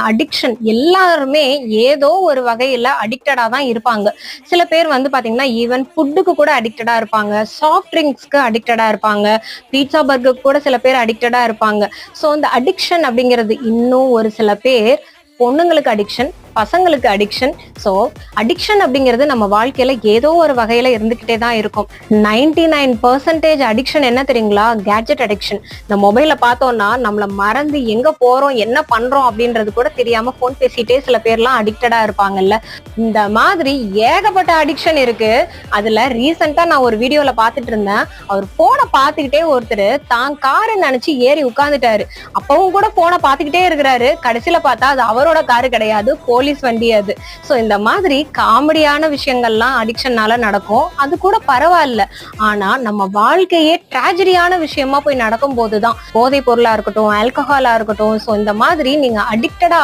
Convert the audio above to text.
Addiction எல்லாருமே ஏதோ ஒரு வகையில அடிக்டடா தான் இருப்பாங்க. சில பேர் வந்து பாத்தீங்கன்னா ஈவன் ஃபுட்டுக்கு கூட அடிக்டடா இருப்பாங்க, சாஃப்ட் ட்ரிங்க்ஸ்க்கு அடிக்டடா இருப்பாங்க, பீட்சா பர்கர் கூட சில பேர் அடிக்டடா இருப்பாங்க. ஸோ இந்த அடிக்ஷன் அப்படிங்கிறது இன்னும் ஒரு சில பேர் பொண்ணுங்களுக்கு அடிக்ஷன், பசங்களுக்கு அடிக்ஷன். ஸோ அடிக்ஷன் அப்படிங்கிறது நம்ம வாழ்க்கையில ஏதோ ஒரு வகையில இருந்துகிட்டே தான் இருக்கும். 99% அடிக்ஷன் என்ன தெரியுங்களா? Gadget addiction. இந்த மொபைல பார்த்தோம்னா நம்மள மறந்து எங்க போறோம், என்ன பண்றோம் அப்படின்றது கூட தெரியாம போன் பேசிட்டே சில பேர்லாம் அடிக்டடா இருப்பாங்கல்ல. இந்த மாதிரி ஏகப்பட்ட அடிக்ஷன் இருக்கு. அதுல ரீசெண்டா நான் ஒரு வீடியோல பார்த்துட்டு இருந்தேன். அவர் போனை பார்த்துக்கிட்டே ஒருத்தர் தான் காரு நினைச்சு ஏறி உட்கார்ந்துட்டாரு. அப்பவும் கூட போனை பார்த்துக்கிட்டே இருக்கிறாரு. கடைசியில பார்த்தா அது அவரோட காரு கிடையாது, போலீஸ் வண்டி அது. சோ இந்த மாதிரி காமெடியான விஷயங்கள்லாம் அடிக்ஷன்னால நடக்கும். அது கூட பரவாயில்ல. ஆனா நம்ம வாழ்க்கையே டிராஜடியான விஷயமா போய் நடக்கும் போதுதான் போதை பொருளா இருக்கட்டும், ஆல்கஹாலா இருக்கட்டும், சோ இந்த மாதிரி நீங்க அடிக்டடா